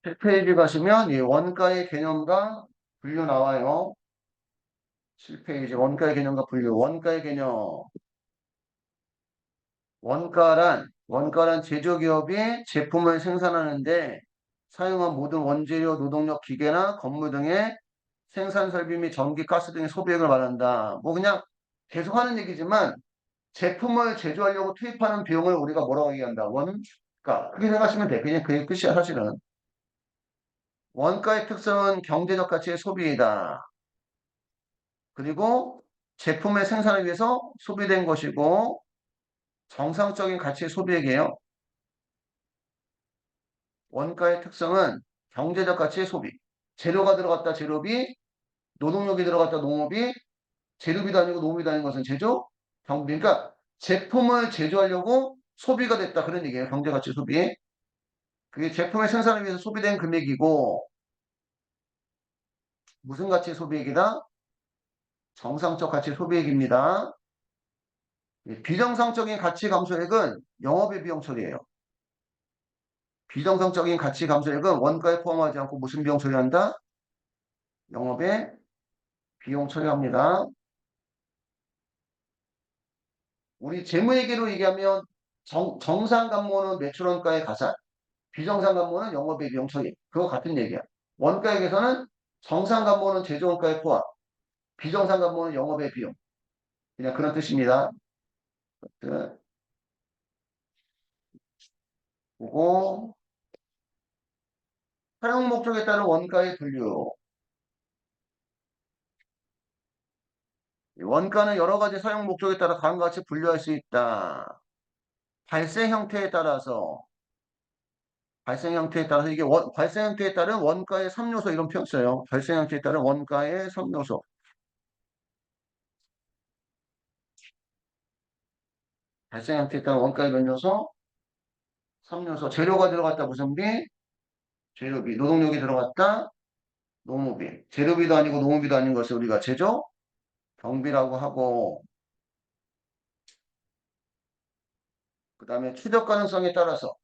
7페이지 가시면 이 원가의 개념과 분류 나와요. 7페이지 원가의 개념과 분류. 원가의 개념. 원가란 제조기업이 제품을 생산하는데 사용한 모든 원재료, 노동력, 기계나 건물 등의 생산 설비 및 전기, 가스 등의 소비액을 말한다. 뭐 그냥 계속 하는 얘기지만 제품을 제조하려고 투입하는 비용을 우리가 뭐라고 얘기한다? 원가. 그렇게 생각하시면 돼. 그냥 그게 끝이야, 사실은. 원가의 특성은 경제적 가치의 소비이다. 그리고 제품의 생산을 위해서 소비된 것이고 정상적인 가치의 소비액이에요. 원가의 특성은 경제적 가치의 소비. 재료가 들어갔다 재료비, 노동력이 들어갔다 농업이, 재료비도 아니고 농업비도 아닌 것은 제조, 경비. 그러니까 제품을 제조하려고 소비가 됐다. 그런 얘기예요. 경제가치 소비. 그게 제품의 생산을 위해서 소비된 금액이고 무슨 가치의 소비액이다? 정상적 가치 소비액입니다. 비정상적인 가치 감소액은 영업의 비용 처리예요. 비정상적인 가치 감소액은 원가에 포함하지 않고 무슨 비용 처리한다? 영업의 비용 처리합니다. 우리 재무회계로 얘기하면 정상 감모는 매출 원가의 가산, 비정상 감모는 영업의 비용 처리. 그거 같은 얘기야. 원가액에서는 정상 감모는 제조 원가에 포함, 비정상 감모는 영업의 비용. 그냥 그런 뜻입니다. 그리고 사용 목적에 따른 원가의 분류. 원가는 여러 가지 사용 목적에 따라 다음과 같이 분류할 수 있다. 발생 형태에 따라서 이게 발생 형태에 따른 원가의 3요소 이런 표현 써요. 발생 형태에 따른 원가의 3요소. 발생 형태에 따른 원가의 몇 요소? 3요소. 재료가 들어갔다 무슨 비? 재료비. 노동력이 들어갔다 노무비. 재료비도 아니고 노무비도 아닌 것을 우리가 제조 경비라고 하고 그 다음에 추적 가능성에 따라서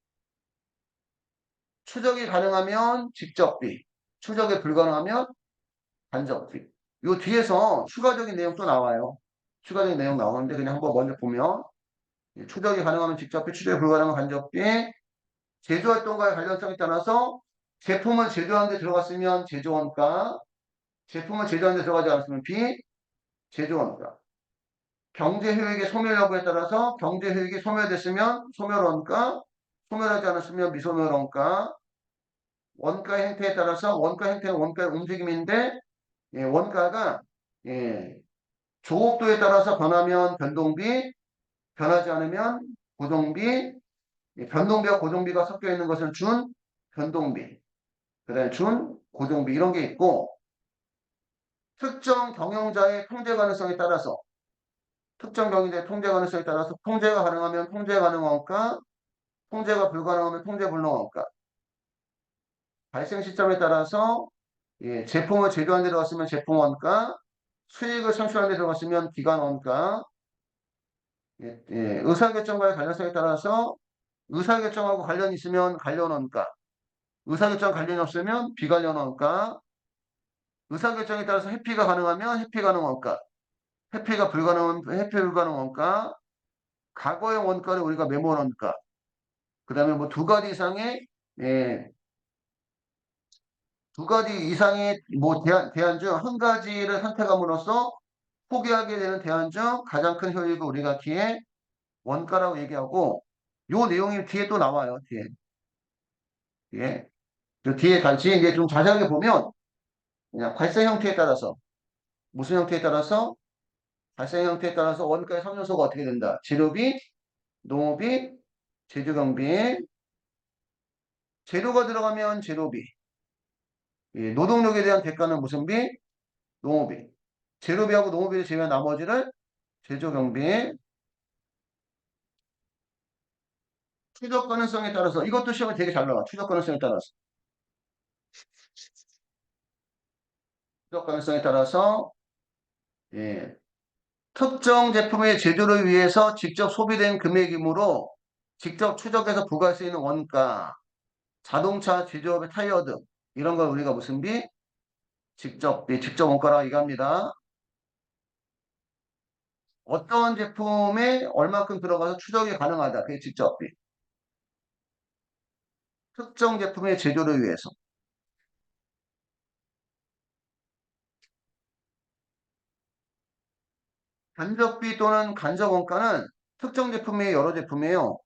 추적이 가능하면 직접비, 추적이 불가능하면 간접비. 요 뒤에서 추가적인 내용 또 나와요. 추가적인 내용 나오는데 그냥 한번 먼저 보면 추적이 가능하면 직접비, 추적이 불가능하면 간접비, 제조활동과의 관련성에 따라서 제품을 제조하는 데 들어갔으면 제조원가, 제품을 제조하는 데 들어가지 않았으면 비제조원가. 경제효익의 소멸 여부에 따라서 경제효익이 소멸됐으면 소멸원가, 소멸하지 않았으면 미소멸원가, 원가 형태에 따라서 원가 형태는 원가의 움직임인데 원가가 조업도에 따라서 변하면 변동비, 변하지 않으면 고정비, 변동비와 고정비가 섞여 있는 것은 준 변동비, 그다음에 준 고정비 이런 게 있고 특정 경영자의 통제 가능성에 따라서 특정 경영자의 통제 가능성에 따라서 통제가 가능하면 통제 가능 원가, 통제가 불가능하면 통제 불능 원가. 발생 시점에 따라서 제품을 제조하는 데 들어갔으면 제품 원가, 수익을 창출하는 데 들어갔으면 기간 원가, 의사결정과의 관련성에 따라서 의사결정하고 관련이 있으면 관련 원가, 의사결정 관련이 없으면 비관련 원가, 의사결정에 따라서 회피가 가능하면 회피 가능 원가, 회피가 불가능하면 회피 불가능 원가, 과거의 원가를 우리가 메모 원가, 그 다음에 뭐 예, 두 가지 이상의 뭐 대안 중 한 가지를 선택함으로써 포기하게 되는 대안 중 가장 큰 효익을 우리가 뒤에 원가라고 얘기하고 요 내용이 뒤에 또 나와요. 뒤에. 그 뒤에 같이 이제 좀 자세하게 보면 그냥 발생 형태에 따라서 무슨 형태에 따라서 발생 형태에 따라서 원가의 3요소가 어떻게 된다. 재료비, 농업비, 제조경비. 재료가 들어가면 재료비. 노동력에 대한 대가는 무슨 비? 농업비. 재료비하고 농업비를 제외한 나머지를 제조경비. 추적 가능성에 따라서 이것도 시험에 되게 잘 나와. 추적 가능성에 따라서. 추적 가능성에 따라서 예, 특정 제품의 제조를 위해서 직접 소비된 금액이므로 직접 추적해서 부과할 수 있는 원가. 자동차 제조업의 타이어 등 이런 걸 우리가 무슨 비? 직접비, 직접 원가라고 얘기합니다. 어떤 제품에 얼마큼 들어가서 추적이 가능하다. 그게 직접비. 특정 제품의 제조를 위해서. 간접비 또는 간접 원가는 특정 제품의 여러 제품이에요.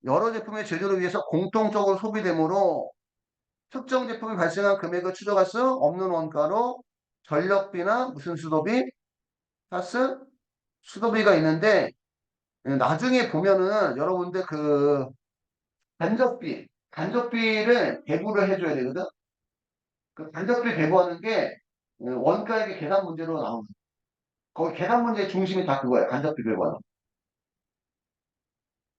여러 제품의 제조를 위해서 공통적으로 소비되므로 특정 제품이 발생한 금액을 추적할 수 없는 원가로 전력비나 무슨 수도비, 가스, 수도비가 있는데 나중에 보면은 여러분들 그 간접비를 배부를 해줘야 되거든. 그 간접비 배부하는 게 원가액의 계산 문제로 나오는. 거기 계산 문제의 중심이 다 그거야. 간접비 배부하는.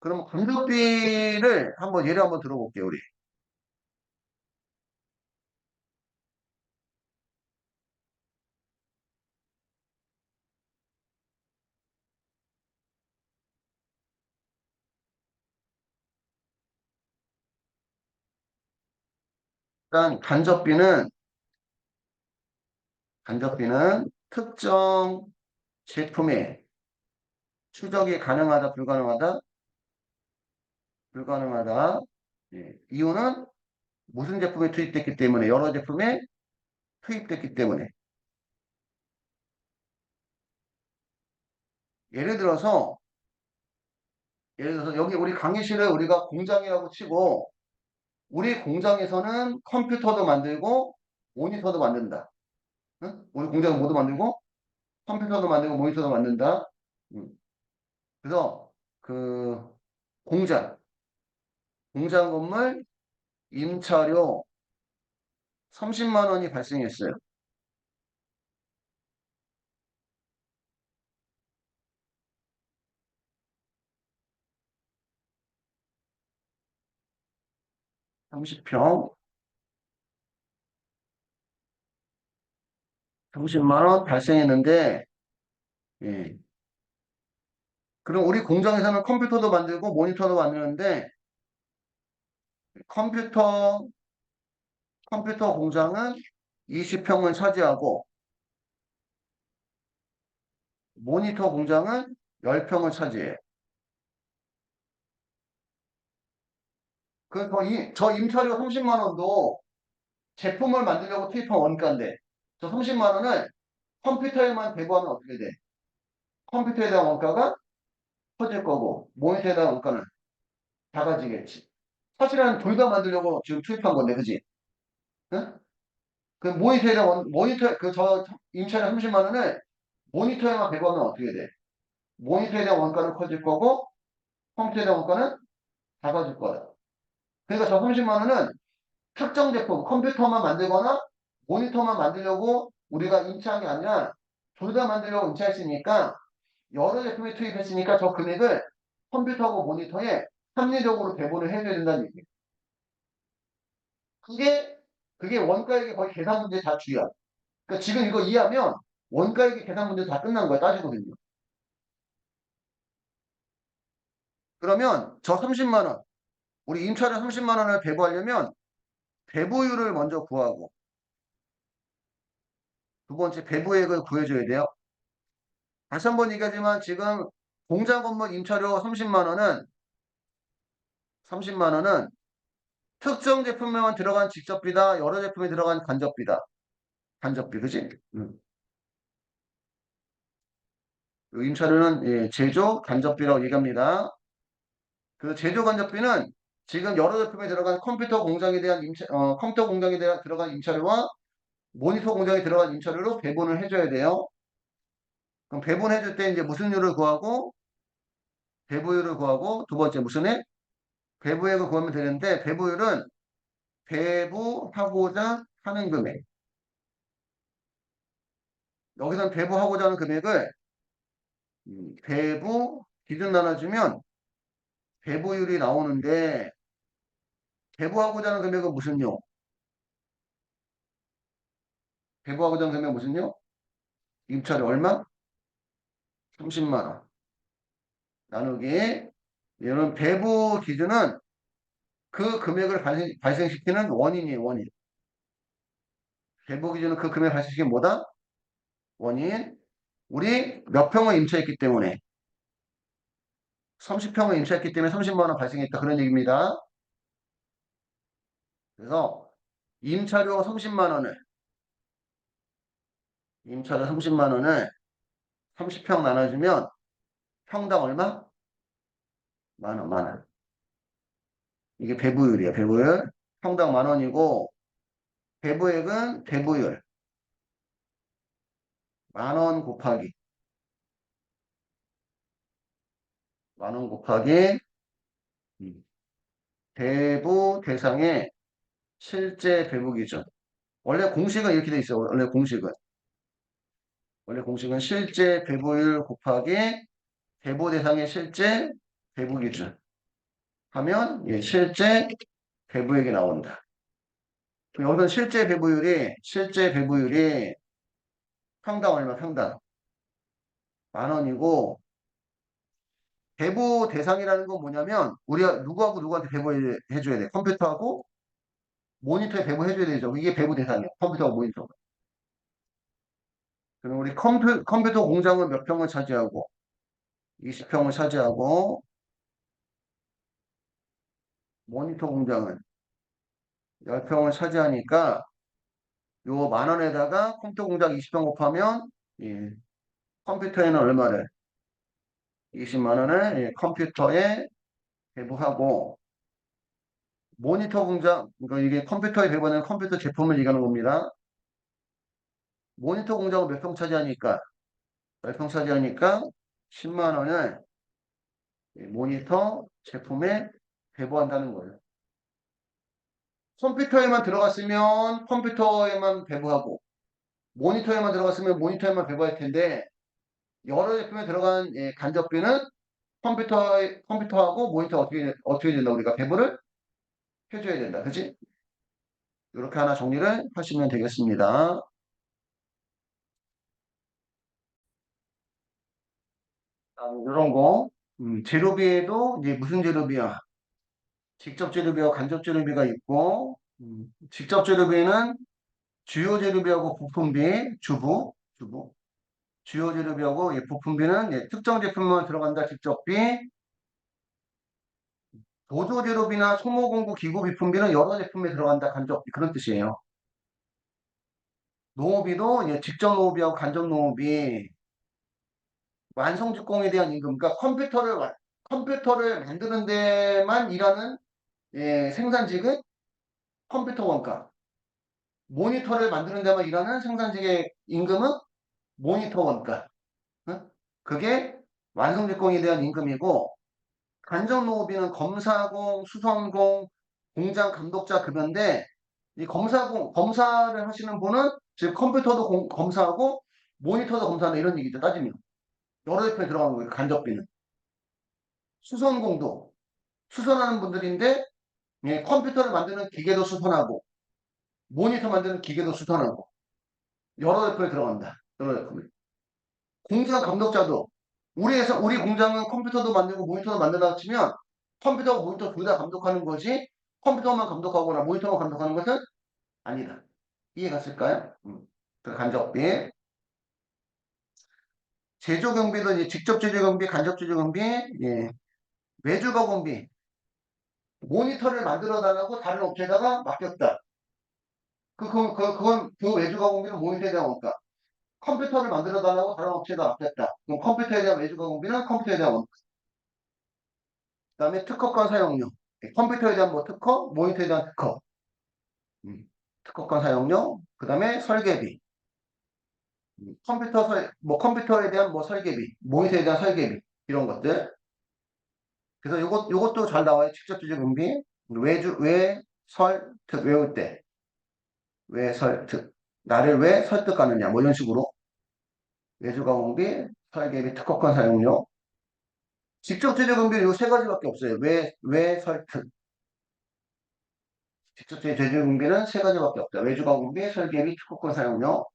그럼 간접비를 한번 예를 한번 들어볼게요, 우리. 일단 간접비는 특정 제품의 추적이 가능하다, 불가능하다, 불가능하다. 예, 이유는 무슨 제품이 투입됐기 때문에, 여러 제품에 투입됐기 때문에. 예를 들어서, 예를 들어서 여기 우리 강의실을 우리가 공장이라고 치고, 우리 공장에서는 컴퓨터도 만들고, 모니터도 만든다. 응? 우리 공장은 모두 만들고, 컴퓨터도 만들고, 모니터도 만든다. 음. 그래서 그 공장 건물 임차료 30만 원이 발생했어요. 30평, 30만 원 발생했는데, 예. 그럼 우리 공장에서는 컴퓨터도 만들고 모니터도 만드는데, 컴퓨터, 컴퓨터 공장은 20평을 차지하고, 모니터 공장은 10평을 차지해요. 저 임차료 30만 원도 제품을 만들려고 투입한 원가인데, 저 30만 원을 컴퓨터에만 배부하면 어떻게 돼? 컴퓨터에 대한 원가가 커질 거고, 모니터에 대한 원가는 작아지겠지. 사실은 둘 다 만들려고 지금 투입한 건데, 그지? 응? 그 모니터, 임차료 30만 원을 모니터에만 배부하면 어떻게 돼? 모니터에 대한 원가는 커질 거고, 컴퓨터에 대한 원가는 작아질 거다. 그러니까 저 30만 원은 특정 제품, 컴퓨터만 만들거나 모니터만 만들려고 우리가 임차한 게 아니라 둘 다 만들려고 임차했으니까 여러 제품에 투입했으니까 저 금액을 컴퓨터하고 모니터에 합리적으로 배분을 해줘야 된다는 얘기예요. 그게, 그게 원가액의 거의 계산 문제 다 주야. 그러니까 지금 이거 이해하면 원가액의 계산 문제 다 끝난 거야, 따지거든요. 그러면 저 30만 원, 우리 임차료 30만 원을 배부하려면 배부율을 먼저 구하고 두 번째 배부액을 구해줘야 돼요. 다시 한 번 얘기하지만 지금 공장 건물 임차료 30만 원은 특정 제품에만 들어간 직접비다. 여러 제품에 들어간 간접비다. 간접비, 그지? 임차료는 예, 제조 간접비라고 얘기합니다. 그 제조 간접비는 지금 여러 제품에 들어간 컴퓨터 공장에 대한 들어간 임차료와 모니터 공장에 들어간 임차료로 배분을 해줘야 돼요. 그럼 배분해줄 때 이제 무슨 율을 구하고 배부율을 구하고 두 번째 무슨 액? 배부액을 구하면 되는데 배부율은 배부하고자 하는 금액. 여기서 배부하고자 하는 금액을 배부 기준 나눠주면 배부율이 나오는데 배부하고자 하는 금액은 무슨요? 배부하고자 하는 금액은 무슨요? 임차료 얼마? 30만 원. 나누기 얘는 배부 기준은 그 금액을 발생시키는 원인이에요, 원인. 배부 기준은 그 금액을 발생시키는 뭐다? 원인. 우리 몇 평을 임차했기 때문에 30평을 임차했기 때문에 30만 원 발생했다. 그런 얘기입니다. 그래서 임차료 30만 원을 임차료 30만 원을 30평 나눠주면 평당 얼마? 만 원, 만 원. 이게 배부율이에요. 배부율. 평당 만 원이고 배부액은 배부율. 만 원 곱하기 만 원 곱하기 배부 대상의 실제 배부 기준. 원래 공식은 이렇게 돼 있어요. 원래 공식은 실제 배부율 곱하기 배부 대상의 실제 배부 기준 하면 실제 배부액이 나온다. 여기서 실제 배부율이 평당 얼마? 평당 만 원이고 배부 대상이라는 건 뭐냐면 우리가 누구하고 누구한테 배부해줘야 돼. 컴퓨터하고 모니터에 배부해줘야 되죠. 이게 배부 대상이야. 컴퓨터하고 모니터. 그럼 우리 컴퓨터 공장은 몇 평을 차지하고 20평을 차지하고 모니터 공장은 10평을 차지하니까 요 만 원에다가 컴퓨터 공장 20평 곱하면 예, 컴퓨터에는 얼마를 20만 원을 컴퓨터에 배부하고 모니터 공장 그러니까 이게 컴퓨터에 배부하는 컴퓨터 제품을 얘기하는 겁니다. 모니터 공장은 몇 평 차지하니까 10평 차지하니까 10만 원을 모니터 제품에 배부한다는 거예요. 컴퓨터에만 들어갔으면 컴퓨터에만 배부하고 모니터에만 들어갔으면 모니터에만 배부할 텐데 여러 제품에 들어간 간접비는 컴퓨터하고 모니터 어떻게 된다 우리가 배부를 해줘야 된다. 그치? 이렇게 하나 정리를 하시면 되겠습니다. 이런 거 재료비에도 이제 무슨 재료비야? 직접 재료비와 간접 재료비가 있고 직접 재료비는 주요 재료비하고 부품비, 주부, 주요 재료비하고 부품비는 특정 제품만 들어간다 직접비, 보조 재료비나 소모공구 기구 비품비는 여러 제품에 들어간다 간접비 그런 뜻이에요. 농업비도 직접 농업비하고 간접 농업비, 완성주공에 대한 임금, 그러니까 컴퓨터를 만드는 데만 일하는 생산직은 컴퓨터 원가, 모니터를 만드는 데만 일하는 생산직의 임금은 모니터 원가. 응? 그게 완성제공에 대한 임금이고 간접농업비는 검사공, 수선공, 공장 감독자 급여인데 이 검사를 하시는 분은 즉 컴퓨터도 검사하고 모니터도 검사하는 이런 얘기죠. 따지면 여러 대표에 들어가는 거예요. 간접비는 수선공도 수선하는 분들인데 컴퓨터를 만드는 기계도 수선하고 모니터 만드는 기계도 수선하고 여러 대표에 들어간다. 여러 대표에. 공장 감독자도 우리 공장은 컴퓨터도 만들고 모니터도 만든다고 치면 컴퓨터와 모니터 둘 다 감독하는 것이 컴퓨터만 감독하거나 모니터만 감독하는 것은 아니다. 이해 갔을까요? 그 간접비. 제조 경비도 이제 직접 제조 경비, 간접 제조 경비, 외주 가공비. 모니터를 만들어 달라고 다른 업체에다가 맡겼다. 그건 그 외주 가공비는 모니터에 대한 원가. 컴퓨터를 만들어 달라고 다른 업체에다 맡겼다. 그럼 컴퓨터에 대한 외주 가공비는 컴퓨터에 대한 원가. 그다음에 특허권 사용료. 컴퓨터에 대한 뭐 특허, 모니터에 대한 특허. 특허권 사용료. 그다음에 설계비. 컴퓨터에 대한 뭐 설계비, 모니터에 대한 설계비 이런 것들. 그래서 요것도 잘 나와요. 직접 주제 분비, 외울 때, 설득. 나를 왜 설득하느냐, 뭐 이런 식으로 외주가 공비, 설계비, 특허권 사용료. 직접 주제 분비는 요 세 가지밖에 없어요. 왜 설득. 직접 주제 분비는 세 가지밖에 없다. 외주가 공비, 설계비, 특허권 사용료.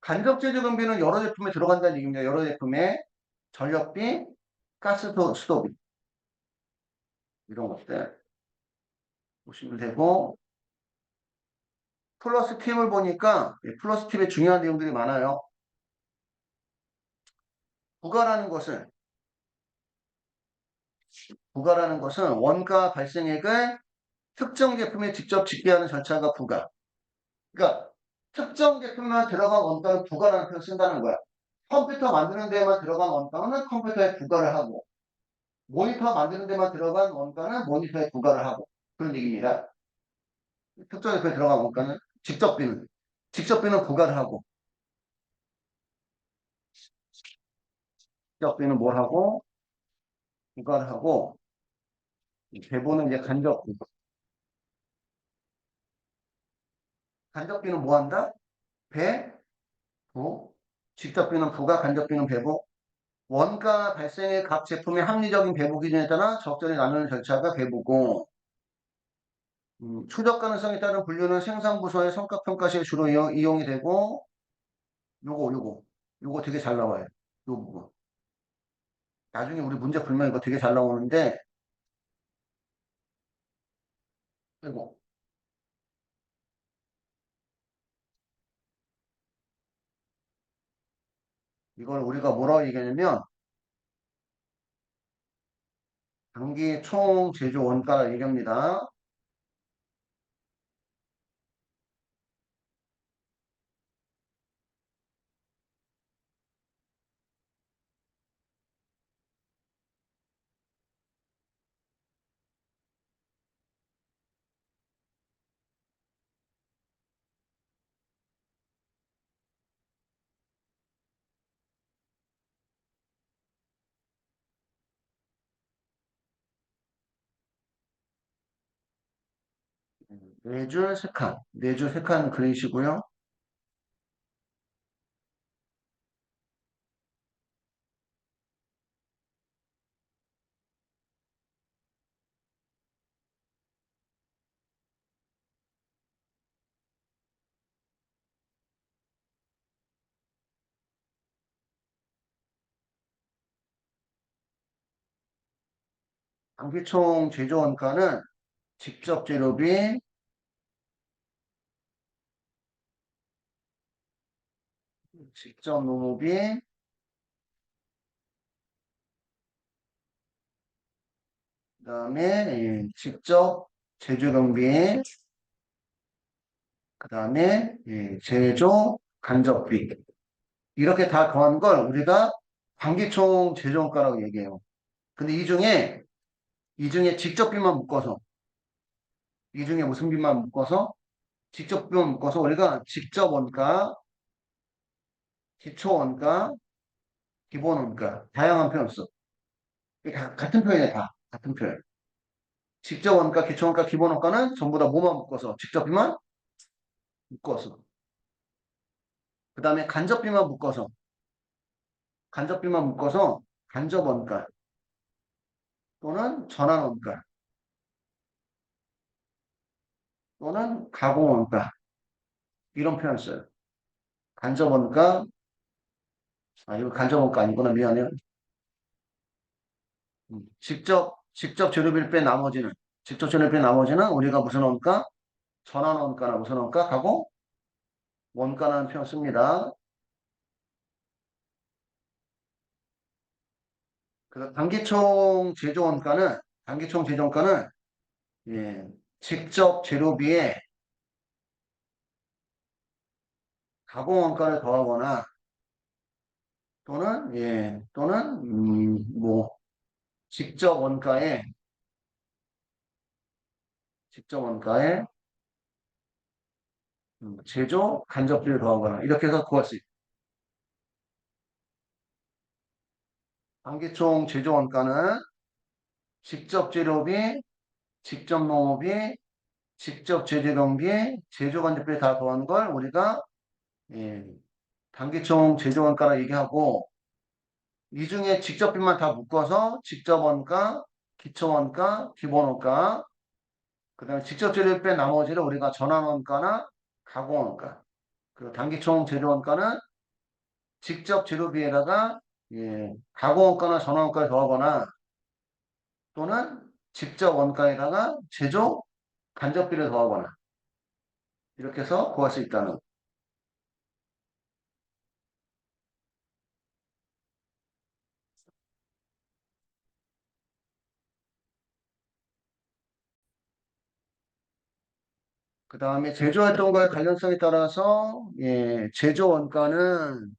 간접 제조 경비는 여러 제품에 들어간다는 얘기입니다. 여러 제품에 전력비, 수도비. 이런 것들 보시면 되고 플러스 팁을 보니까 플러스 팁에 중요한 내용들이 많아요. 부가라는 것은 원가 발생액을 특정 제품에 직접 집계하는 절차가 부가. 그러니까 특정 제품만 들어간 원가는 부가라는 표현을 쓴다는 거야. 컴퓨터 만드는 데만 들어간 원가는 컴퓨터에 부가를 하고 모니터 만드는 데만 들어간 원가는 모니터에 부가를 하고 그런 얘기입니다. 특정 제품에 들어간 원가는 직접비는 부가를 하고 직접비는 뭘 하고 부가를 하고 배분은 이제 간접비. 간접비는 뭐 한다? 배, 부. 직접비는 부가, 간접비는 배부. 원가 발생의 각 제품의 합리적인 배부 기준에 따라 적절히 나누는 절차가 배부고, 추적 가능성에 따른 분류는 생산부서의 성과평가 시에 주로 이용이 되고, 요거 되게 잘 나와요. 요 부분. 나중에 우리 문제 풀면 이거 되게 잘 나오는데, 이거, 이걸 우리가 뭐라고 얘기하냐면, 단기 총 제조 원가 얘기합니다. 네 줄 세 칸 그리시고요. 단기총 제조 원가는 직접 재료비, 직접 농업비, 그다음에 직접 제조경비, 그다음에 제조 간접비 이렇게 다 더한 걸 우리가 단기총 제조 원가라고 얘기해요. 근데 이 중에 직접비만 묶어서 이 중에 무슨 비만 묶어서 직접비만 묶어서 우리가 직접 원가, 기초 원가, 기본 원가 다양한 표현 써. 이게 같은 표현이야 다 같은 표현. 직접 원가, 기초 원가, 기본 원가는 전부 다 뭐만 묶어서 직접비만 묶어서 그 다음에 간접비만 묶어서 간접 원가 또는 전환 원가 또는 가공 원가 이런 표현 써요. 간접 원가 이거 간접 원가 아니구나 미안해요. 직접 재료비를 뺀 나머지는 우리가 무슨 원가? 전환 원가나 무슨 원가? 가공 원가라는 표현 씁니다. 그래서 단기총 제조 원가는 예, 직접 재료비에 가공 원가를 더하거나 또는 뭐 직접 원가에 제조 간접비를 더하거나 이렇게 해서 구할 수 있다. 단기총 제조 원가는 직접 재료비, 직접 농업비, 직접 제재경비, 제조간접비 다 더한 걸 우리가 예, 단기총 제조 원가라 얘기하고 이 중에 직접비만 다 묶어서 직접 원가, 기초 원가, 기본 원가, 그다음에 직접 재료비 뺀 나머지를 우리가 전환 원가나 가공 원가. 그리고 단기총 제조 원가는 직접 재료비에다가 가공 원가나 전환 원가를 더하거나 또는 직접 원가에다가 제조 간접비를 더하거나 이렇게 해서 구할 수 있다는. 그 다음에 제조활동과의 관련성에 따라서 제조 원가는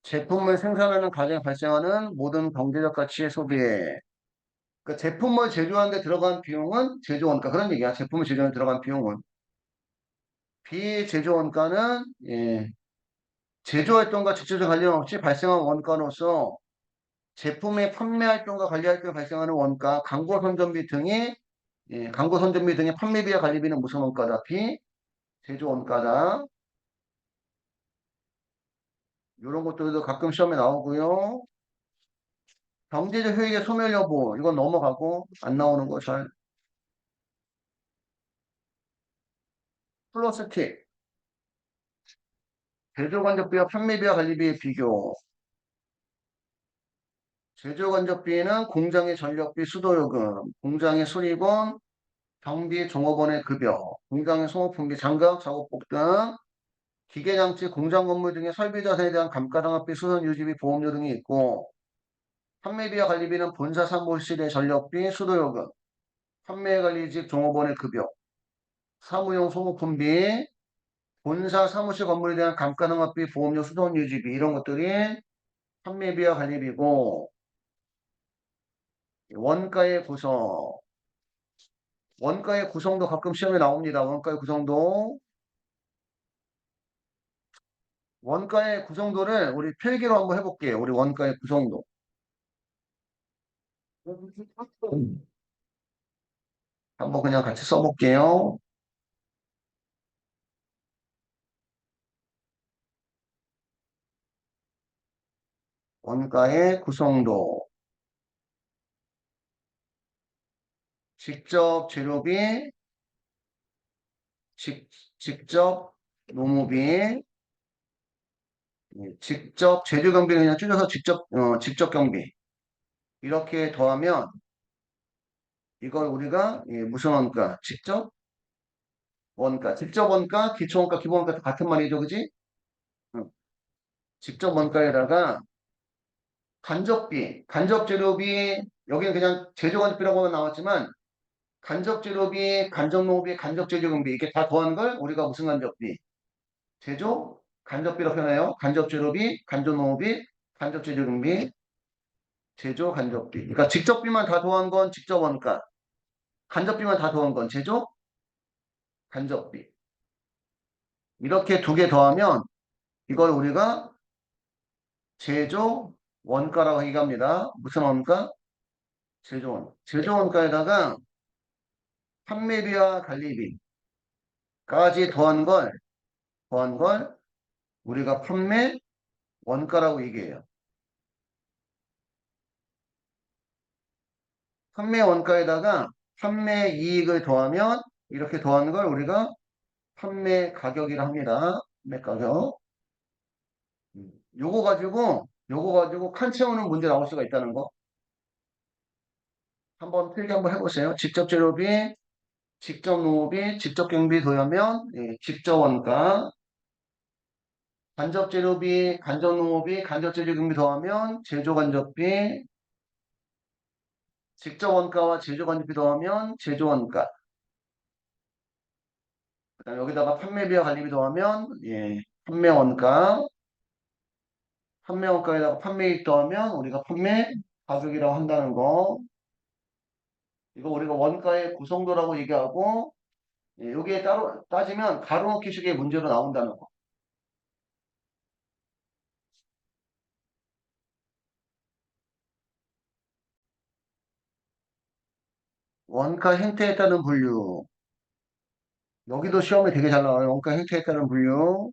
제품을 생산하는 과정에 발생하는 모든 경제적 가치의 소비에 그러니까 제품을 제조하는 데 들어간 비용은 제조 원가 그런 얘기야. 제품을 제조하는 데 들어간 비용은 비제조 원가는 제조 활동과 직접적 관련 없이 발생한 원가로서 제품의 판매 활동과 관리 활동에 발생하는 원가, 광고 선전비 등이 광고 선전비 등의 판매비와 관리비는 무슨 원가다? 비제조 원가다. 이런 것들도 가끔 시험에 나오고요. 경제적 효益의 소멸 여부 이건 넘어가고 안 나오는 거 잘. 플러스 팁 제조간접비와 판매비와 관리비의 비교. 제조간접비는 공장의 전력비, 수도요금, 공장의 수리본, 경비, 종업원의 급여, 공장의 소모품비, 장갑, 작업복 등 기계장치, 공장 건물 등의 설비 자산에 대한 감가상각비, 수선 유지비, 보험료 등이 있고 판매비와 관리비는 본사 사무실의 전력비, 수도요금, 판매관리직 종업원의 급여, 사무용 소모품비, 본사 사무실 건물에 대한 감가상각비, 보험료, 수선 유지비 이런 것들이 판매비와 관리비고 원가의 구성, 원가의 구성도 가끔 시험에 나옵니다. 원가의 구성도 원가의 구성도를 우리 필기로 한번 해볼게요. 우리 원가의 구성도. 한번 그냥 같이 써볼게요. 원가의 구성도. 직접 재료비, 직, 직접 노무비, 직접 제조 경비는 그냥 줄여서 직접 경비. 이렇게 더하면 이걸 우리가 무슨 원가? 직접 원가. 직접 원가, 기초 원가, 기본 원가 다 같은 말이죠. 그지? 응. 직접 원가에다가 간접비, 간접 재료비, 여기는 그냥 제조 간접비라고만 나왔지만 간접 재료비, 간접 노비, 간접 제조 경비 이게 다 더한 걸 우리가 무슨 간접비? 제조 간접비라고 표현해요. 간접 재료비, 간접 노비, 간접 제조 경비, 제조 간접비. 그러니까 직접비만 다 더한 건 직접 원가, 간접비만 다 더한 건 제조 간접비. 이렇게 두 개 더하면 이걸 우리가 제조 원가라고 얘기합니다. 무슨 원가? 제조 원. 제조 원가에다가 판매비와 관리비까지 더한 걸 우리가 판매 원가라고 얘기해요. 판매 원가에다가 판매 이익을 더하면 이렇게 더한 걸 우리가 판매 가격이라 합니다. 판매 가격. 요거 가지고 칸 채우는 문제 나올 수가 있다는 거. 한번 필기 한번 해보세요. 직접 재료비, 직접 노비, 직접 경비 더하면 직접 원가, 간접 재료비, 간접 농업비, 간접 재료 경비 더하면 제조 간접비, 직접 원가와 제조 간접비 더하면 제조 원가. 그다음 여기다가 판매비와 관리비 더하면 판매 원가, 판매 원가에다가 판매익 더하면 우리가 판매 가격이라고 한다는 거. 이거 우리가 원가의 구성도라고 얘기하고 여기에 따로 따지면 가로놓기식의 문제로 나온다는 거. 원가 행태에 따른 분류. 여기도 시험에 되게 잘 나와요. 원가 행태에 따른 분류.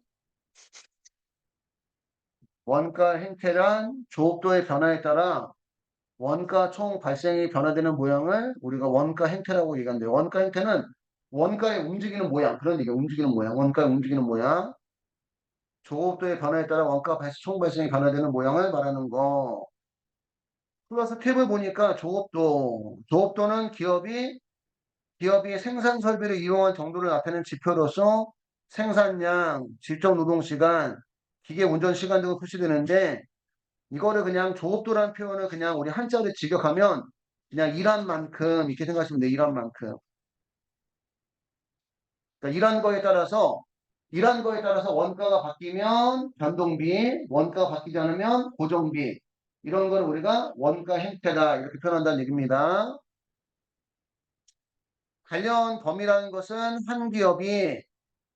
원가 행태란 조업도의 변화에 따라 원가 총 발생이 변화되는 모양을 우리가 원가 행태라고 얘기하는데요. 원가 행태는 원가의 움직이는 모양, 그런 얘기예요. 움직이는 모양, 원가의 움직이는 모양. 조업도의 변화에 따라 원가 총 발생이 변화되는 모양을 말하는 거. 플러스 탭을 보니까 조업도는 기업이 생산 설비를 이용한 정도를 나타내는 지표로서 생산량, 직접 노동시간, 기계 운전 시간 등을 표시되는데 이거를 그냥 조업도라는 표현을 그냥 우리 한자로 직역하면 그냥 일한 만큼 이렇게 생각하시면 돼요. 일한 만큼. 그러니까 일한 거에 따라서 원가가 바뀌면 변동비, 원가가 바뀌지 않으면 고정비. 이런 거는 우리가 원가 행태다 이렇게 표현한다는 얘기입니다. 관련 범위라는 것은 한 기업이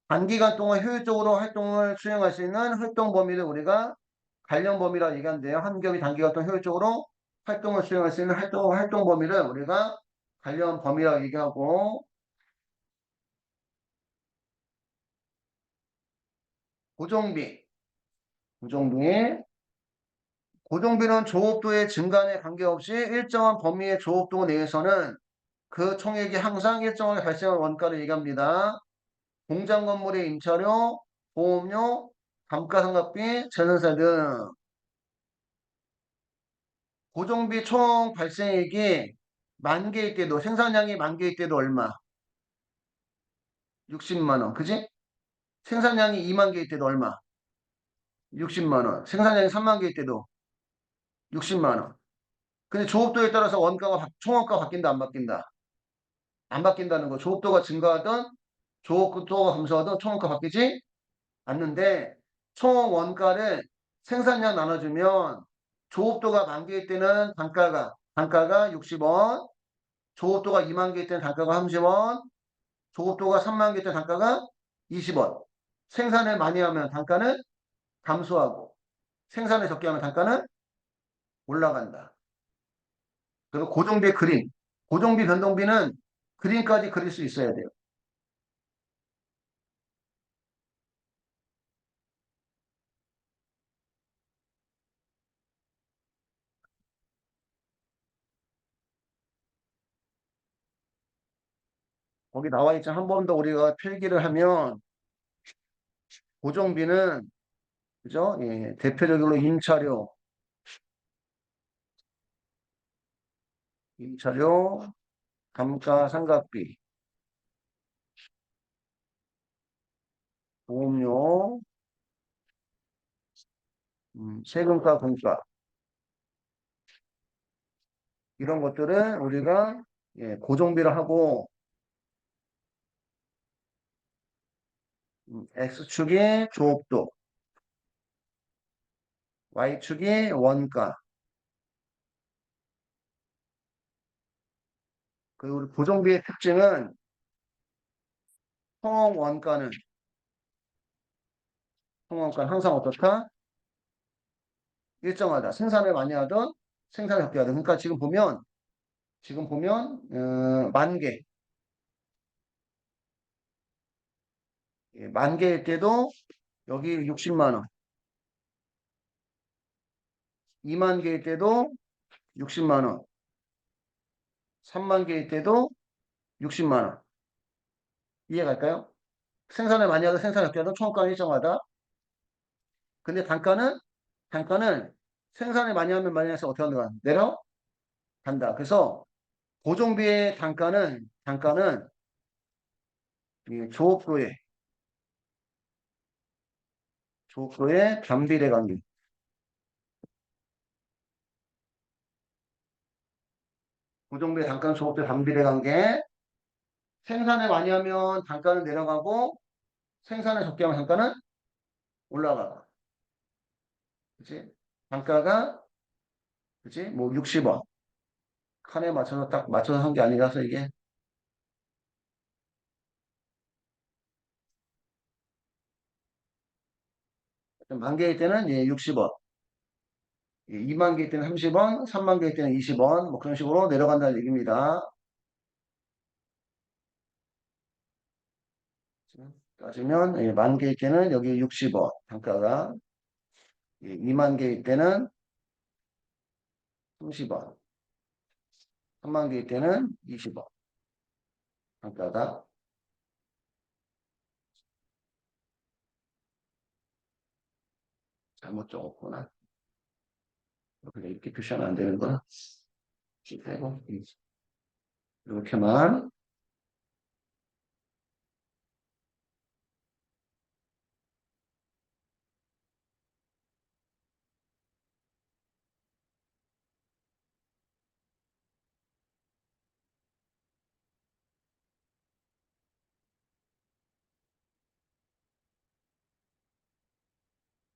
단기간 동안 효율적으로 활동을 수행할 수 있는 활동 범위를 우리가 관련 범위라고 얘기하는데요. 한 기업이 단기간 동안 효율적으로 활동을 수행할 수 있는 활동 범위를 우리가 관련 범위라고 얘기하고 고정비, 고정비, 고정비는 조업도의 증가에 관계없이 일정한 범위의 조업도 내에서는 그 총액이 항상 일정하게 발생하는 원가를 얘기합니다. 공장 건물의 임차료, 보험료, 감가상각비, 재산세 등 고정비 총 발생액이 만 개일 때도 생산량이 만 개일 때도 얼마? 60만 원. 그지? 생산량이 2만 개일 때도 얼마? 60만 원. 생산량이 3만 개일 때도 60만 원. 근데 조업도에 따라서 총원가가 바뀐다 안 바뀐다? 안 바뀐다는 거. 조업도가 증가하든 조업도가 감소하든 총원가 바뀌지 않는데 총 원가를 생산량 나눠주면 조업도가 만 개일 때는 단가가 60원, 조업도가 2만 개일 때는 단가가 30원, 조업도가 3만 개일 때는 단가가 20원. 생산을 많이 하면 단가는 감소하고 생산을 적게 하면 단가는 올라간다. 그리고 고정비 그림, 고정비 변동비는 그림까지 그릴 수 있어야 돼요. 거기 나와 있죠. 한 번 더 우리가 필기를 하면 고정비는 그죠? 예, 대표적으로 임차료, 감가상각비, 보험료, 세금과 공가 이런 것들을 우리가 예, 고정비를 하고 X축이 조업도, Y축이 원가. 그리고 우리 고정비의 특징은 총 원가는 항상 어떻다? 일정하다. 생산을 많이 하든 생산을 적게 하든. 그러니까 지금 보면 만 개, 예, 만 개일 때도 여기 60만 원, 2만 개일 때도 60만 원, 3만 개일 때도 60만 원. 이해갈까요? 생산을 많이 하든 생산을 적게 하든 총가는 일정하다. 근데 단가는 생산을 많이 하면 많이 해서 어떻게 하는 거야? 내려간다. 그래서 고정비의 단가는 이 조업도의 변비례 관계. 고정비의 단가는 조업도의 변비례 관계. 생산을 많이 하면 단가는 내려가고 생산을 적게 하면 단가는 올라가고. 그치? 단가가 그치? 뭐 60원. 칸에 맞춰서 딱 맞춰서 한 게 아니라서 이게 만 개일 때는 예, 60원. 2만 개일 때는 30원, 3만 개일 때는 20원, 뭐 그런 식으로 내려간다는 얘기입니다. 따지면 예, 만 개일 때는 여기 60원 단가가, 예, 2만 개일 때는 30원, 3만 개일 때는 20원 단가가. 잘못 적었구나. 그냥 이렇게 표시하면 안 되는구나. 빼고 이렇게만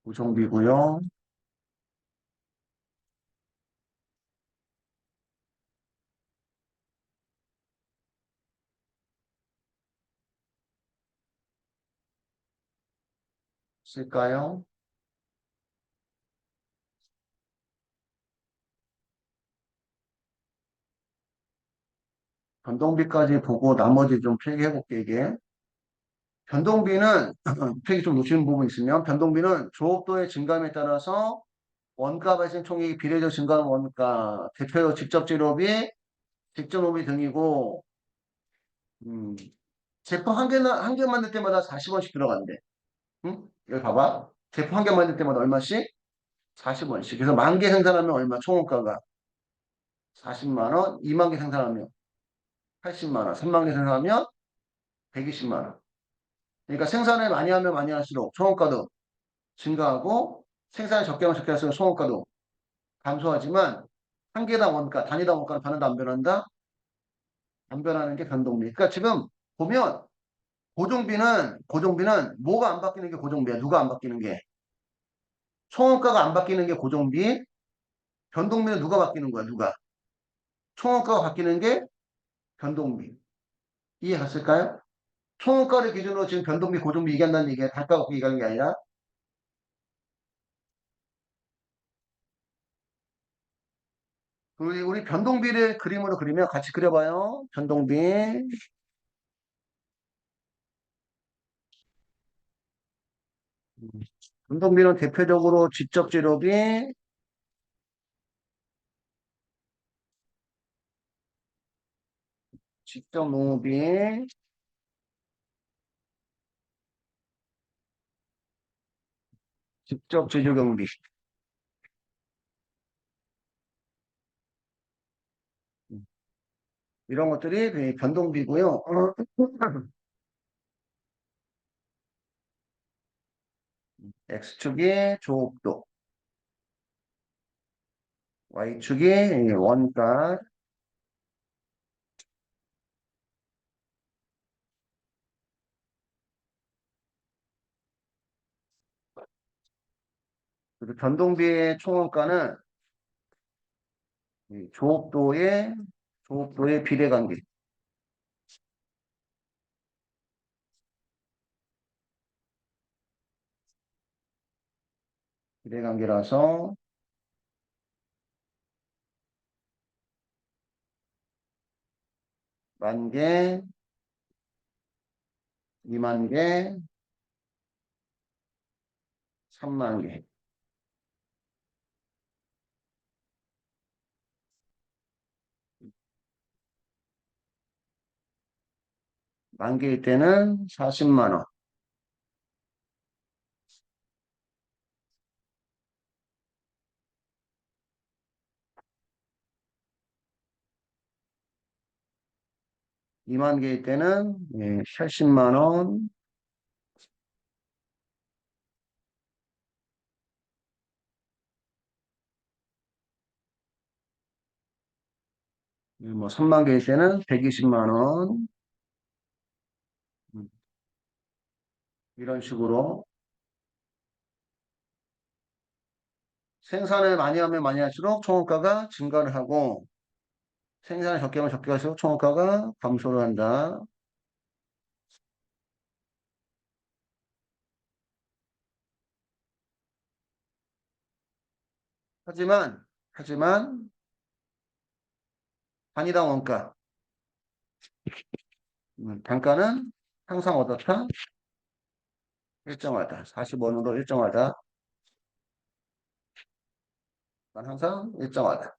고정비고요. 쓸까요? 변동비까지 보고 나머지 좀 필기해 볼게 이게. 변동비는 필기 좀 놓치는 부분이 있으면 변동비는 조업도의 증감에 따라서 원가 발생 총액이 비례적 증가하는 원가, 대표적 직접 재료비, 직접 노비 등이고, 음, 제품 한 개 만들 때마다 40원씩 들어간대. 응? 여기 봐봐. 제품 한 개 만들 때마다 얼마씩? 40원씩. 그래서 만 개 생산하면 얼마? 총원가가 40만 원, 2만 개 생산하면 80만 원, 3만 개 생산하면 120만 원. 그러니까 생산을 많이 하면 많이 할수록 총원가도 증가하고 생산을 적게 하면 적게 할수록 총원가도 감소하지만 한 개당 원가, 단위당 원가는 변한다, 안 변한다? 안 변하는 게 변동비. 그러니까 지금 보면 고정비는 뭐가 안 바뀌는 게 고정비야? 누가 안 바뀌는 게? 총원가가 안 바뀌는 게 고정비. 변동비는 누가 바뀌는 거야? 누가? 총원가가 바뀌는 게 변동비. 이해 갔을까요? 총원가를 기준으로 지금 변동비, 고정비 얘기한다는 얘기야. 단가 갖고 얘기하는 게 아니라. 우리 변동비를 그림으로 그리면 같이 그려봐요. 변동비. 변동비는 대표적으로 지적 재료비, 직접 농업비, 직접 제조 경비. 이런 것들이 그 변동비고요. X축이 조업도, Y축이 원가, 그리고 변동비의 총원가는 이 조업도의 비례관계, 비례관계라서 만 개, 2만 개, 3만 개. 만 개일 때는 40만 원. 2만 개일 때는 80만 원. 뭐 3만 개일 때는 120만 원. 음, 이런 식으로 생산을 많이 하면 많이 할수록 총원가가 증가를 하고 생산을 적게 하면 적게 할수록 총원가가 감소를 한다. 하지만 단위당 원가, 단가는 항상 어떻다? 일정하다. 40원으로 일정하다. 항상 일정하다.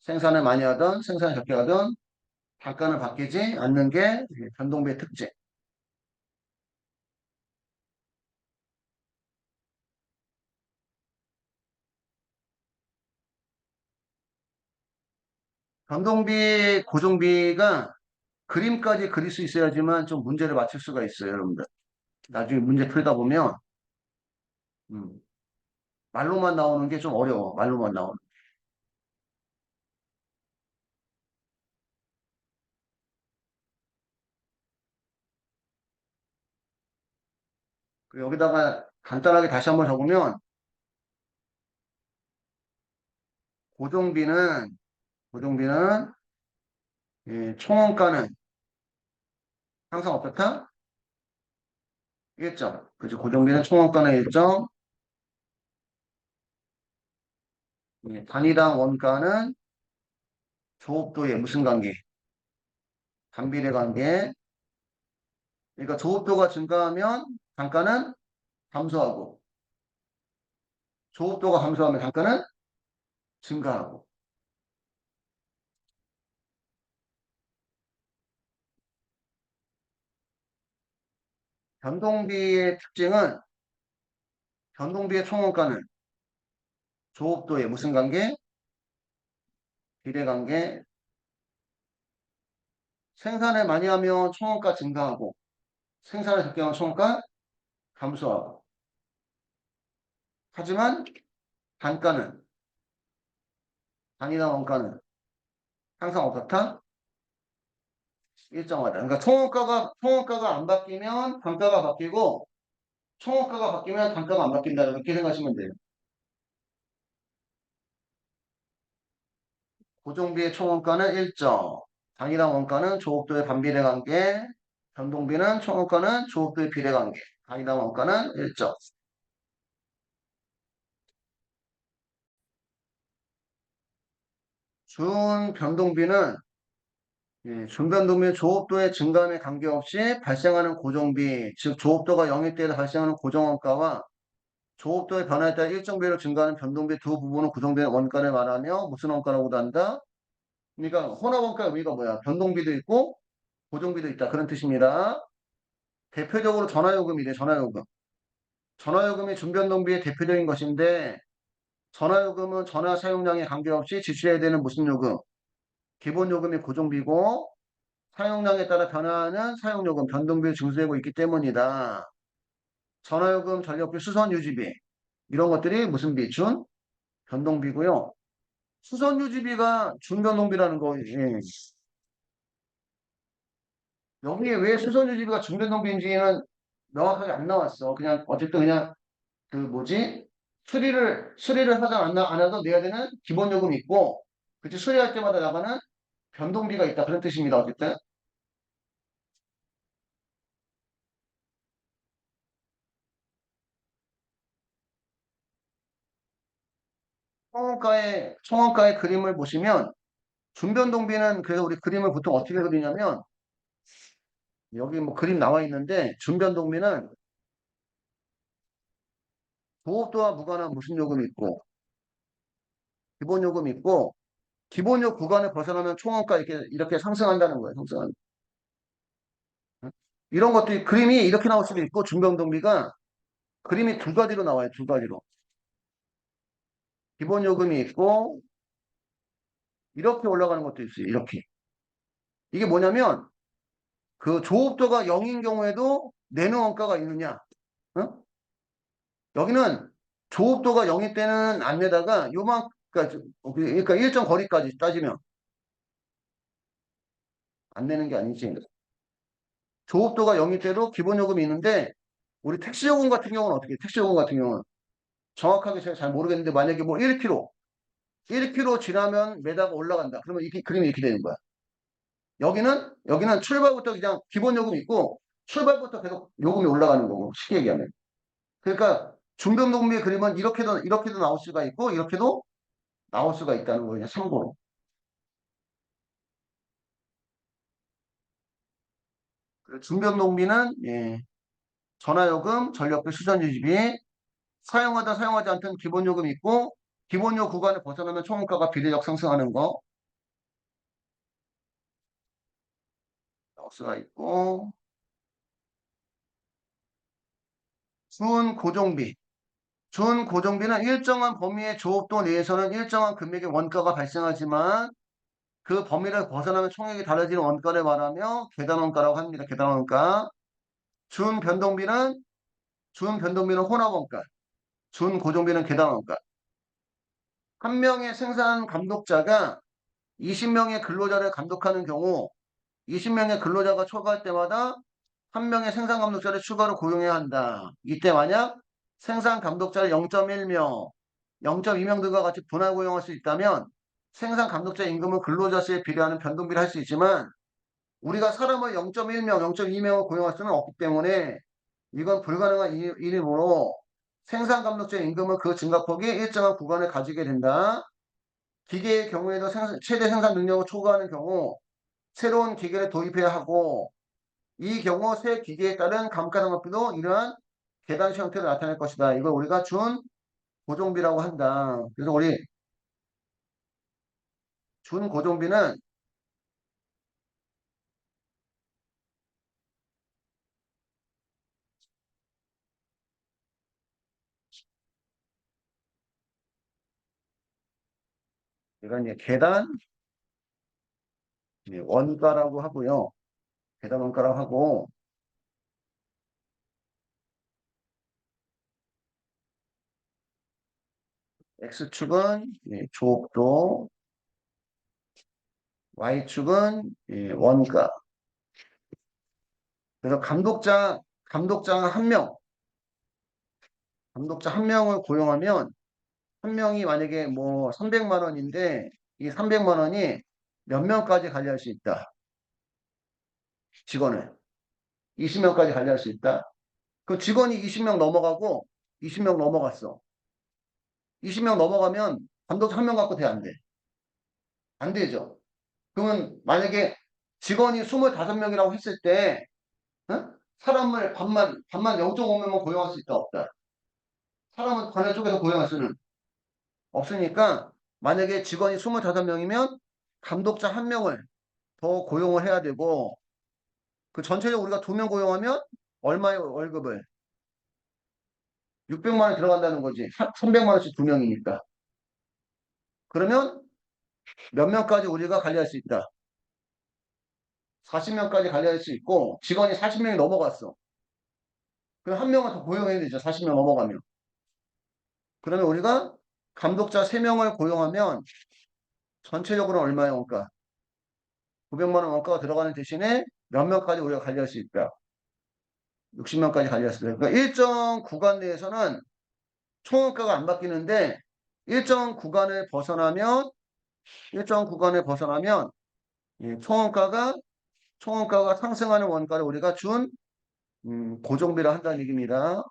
생산을 많이 하든 생산을 적게 하든 단가는 바뀌지 않는 게 변동비의 특징. 변동비, 고정비가 그림까지 그릴 수 있어야지만 좀 문제를 맞출 수가 있어요, 여러분들. 나중에 문제 풀다 보면 음, 말로만 나오는 게 좀 어려워. 말로만 나오는. 그리고 여기다가 간단하게 다시 한번 적으면 고정비는 고정비는 총원가는 항상 어떻다? 일정. 그죠? 고정비는 총원가는 일정. 단위당 원가는 조업도의 무슨 관계? 반비례 관계. 그러니까 조업도가 증가하면 단가는 감소하고 조업도가 감소하면 단가는 증가하고. 변동비의 특징은 변동비의 총원가는 조업도의 무슨 관계? 비례 관계. 생산을 많이 하면 총원가 증가하고 생산을 적게 하면 총원가 감소하고. 하지만 단가는 단위당 원가는 항상 어떻다? 일정하다. 그러니까 총원가가 안 바뀌면 단가가 바뀌고 총원가가 바뀌면 단가가 안 바뀐다. 이렇게 생각하시면 돼요. 고정비의 총원가는 일정. 단위당 원가는 조업도의 반비례 관계. 변동비는 총원가는 조업도의 비례 관계. 단위당 원가는 일정. 준 변동비는 준변동비의 조업도의 증감에 관계없이 발생하는 고정비, 즉 조업도가 0일 때 발생하는 고정원가와 조업도의 변화에 따라 일정 비로 증가하는 변동비 두 부분은 고정비의 원가를 말하며 무슨 원가라고도 한다? 그러니까 혼합원가 의미가 뭐야? 변동비도 있고 고정비도 있다. 그런 뜻입니다. 대표적으로 전화요금이래, 전화요금. 전화요금이 준변동비의 대표적인 것인데 전화요금은 전화 사용량에 관계없이 지출해야 되는 무슨 요금? 기본요금이 고정비고 사용량에 따라 변화하는 사용요금, 변동비를 징수되고 있기 때문이다. 전화요금, 전력비, 수선유지비 이런 것들이 무슨 비? 준? 변동비고요. 수선유지비가 준변동비라는 거. 예. 여기에 왜 수선유지비가 준변동비인지는 명확하게 안 나왔어. 그냥 어쨌든 그냥 그 뭐지? 수리를 하다 안 하도 내야 되는 기본요금이 있고 그치 수리할 때마다 나가는 변동비가 있다. 그런 뜻입니다. 어쨌든. 총원가의 그림을 보시면 준변동비는 그래서 우리 그림을 보통 어떻게 그리냐면 여기 뭐 그림 나와 있는데 준변동비는 보호도와 무관한 무슨 요금이 있고 기본 요금이 있고 기본 요 구간을 벗어나면 총원가 이렇게 상승한다는 거예요. 상승한. 이런 것들이 그림이 이렇게 나올 수도 있고 준변동비가 그림이 두 가지로 나와요. 두 가지로. 기본 요금이 있고 이렇게 올라가는 것도 있어요. 이렇게. 이게 뭐냐면 그 조업도가 0인 경우에도 내는 원가가 있느냐? 어? 여기는 조업도가 0일 때는 안 내다가 그러니까 일정 거리까지 따지면 안 내는 게 아니지. 조업도가 0일 때도 기본 요금이 있는데 우리 택시 요금 같은 경우는 어떻게? 택시 요금 같은 경우는 정확하게 제가 잘 모르겠는데 만약에 뭐 1km 지나면 매다가 올라간다. 그러면 이게 그림이 이렇게 되는 거야. 여기는 출발부터 그냥 기본 요금이 있고 출발부터 계속 요금이 올라가는 거고 쉽게 얘기하면. 그러니까 중변동비의 그림은 이렇게도 나올 수가 있고 이렇게도 나올 수가 있다는 거예요. 참고로. 중변동비는 전화요금, 전력비, 수전유지비 사용하다 사용하지 않던 기본요금이 있고 기본요 구간을 벗어나면 총원가가 비례적 상승하는 거 나올 수가 있고 준고정비. 준고정비는 일정한 범위의 조업도 내에서는 일정한 금액의 원가가 발생하지만 그 범위를 벗어나면 총액이 달라지는 원가를 말하며 계단원가라고 합니다. 계단원가. 준 변동비는 혼합원가. 준고정비는 계단원가. 한 명의 생산 감독자가 20명의 근로자를 감독하는 경우 20명의 근로자가 초과할 때마다 한 명의 생산 감독자를 추가로 고용해야 한다. 이때 만약 생산 감독자를 0.1명, 0.2명 등과 같이 분할 고용할 수 있다면 생산 감독자 임금은 근로자 수에 비례하는 변동비를 할 수 있지만 우리가 사람을 0.1명, 0.2명을 고용할 수는 없기 때문에 이건 불가능한 일이므로 생산 감독자 임금은 그 증가폭이 일정한 구간을 가지게 된다. 기계의 경우에도 최대 생산 능력을 초과하는 경우 새로운 기계를 도입해야 하고 이 경우 새 기계에 따른 감가상각비도 이러한 계단식 형태로 나타낼 것이다. 이걸 우리가 준 고정비라고 한다. 그래서 우리 준 고정비는 이건 이제 계단 원가라고 하고요. 계단 원가라고 하고 X축은 조업도, Y축은 원가. 그래서 감독자 한 명, 감독자 한 명을 고용하면 한 명이 만약에 뭐 300만 원인데 이 300만 원이 몇 명까지 관리할 수 있다. 직원을 20명까지 관리할 수 있다. 그 직원이 20명 넘어가고 20명 넘어갔어. 20명 넘어가면 감독자 한 명 갖고 돼, 안 돼? 안 되죠. 그러면 만약에 직원이 25명이라고 했을 때 어? 사람을 반만 0.5명만 고용할 수 있다, 없다? 사람은 관련 쪽에서 고용할 수는 없으니까 만약에 직원이 25명이면 감독자 한 명을 더 고용을 해야 되고 그 전체적으로 우리가 2명 고용하면 얼마의 월급을 600만 원 들어간다는 거지. 300만 원씩 2명이니까. 그러면 몇 명까지 우리가 관리할 수 있다. 40명까지 관리할 수 있고 직원이 40명이 넘어갔어. 그럼 한 명은 더 고용해야 되죠. 40명 넘어가면. 그러면 우리가 감독자 3명을 고용하면 전체적으로 얼마의 원가? 900만 원 원가가 들어가는 대신에 몇 명까지 우리가 관리할 수 있다. 60명까지 관리할 수 있다. 그러니까 일정 구간 내에서는 총원가가 안 바뀌는데 일정 구간을 벗어나면 예, 총원가가 상승하는 원가를 우리가 준 고정비라 한다는 얘기입니다.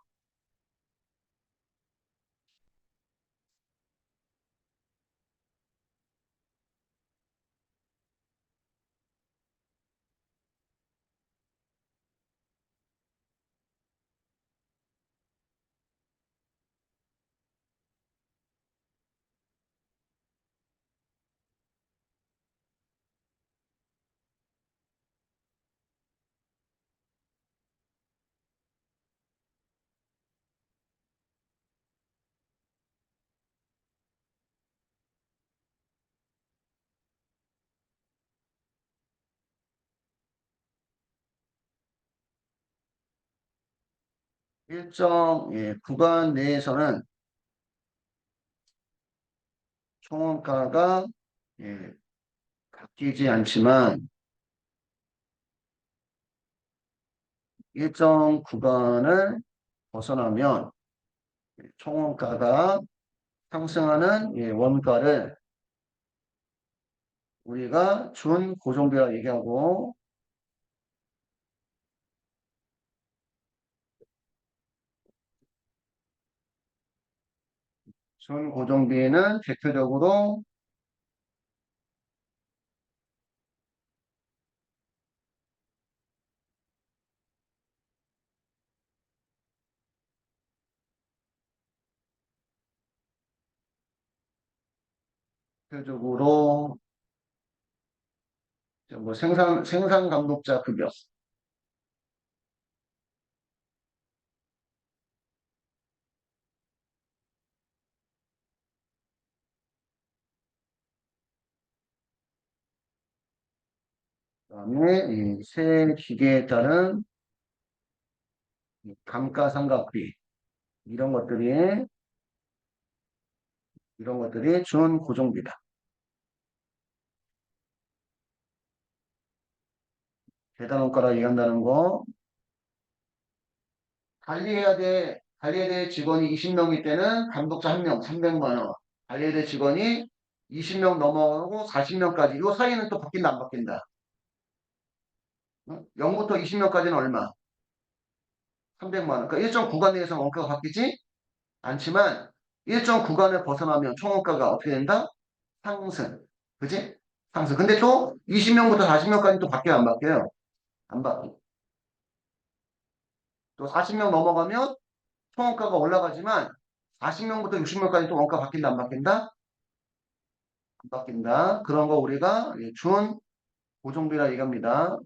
일정 예, 구간 내에서는 총원가가 예, 바뀌지 않지만 일정 구간을 벗어나면 총원가가 상승하는 예, 원가를 우리가 준 고정비라 얘기하고 준 고정비는 대표적으로 뭐 생산 감독자 급여 그다음에 이 세 기계에 따른 이 감가상각비 이런 것들이 준고정비다. 계단원가라 얘기한다는 거 관리해야 될 직원이 20명일 때는 감독자 1명 300만 원. 관리해야 될 직원이 20명 넘어가고 40명까지 이 사이는 또 바뀐다 안 바뀐다. 0부터 20명까지는 얼마? 300만 원. 그러니까 일정 구간 내에서 원가가 바뀌지 않지만 일정 구간을 벗어나면 총 원가가 어떻게 된다? 상승. 그지? 상승. 근데 또 20명부터 40명까지 또 바뀌어요 안 바뀌어요? 안 바뀌어. 또 40명 넘어가면 총 원가가 올라가지만 40명부터 60명까지 또 원가 바뀐다 안 바뀐다? 안 바뀐다. 그런 거 우리가 준 고정비라 얘기합니다.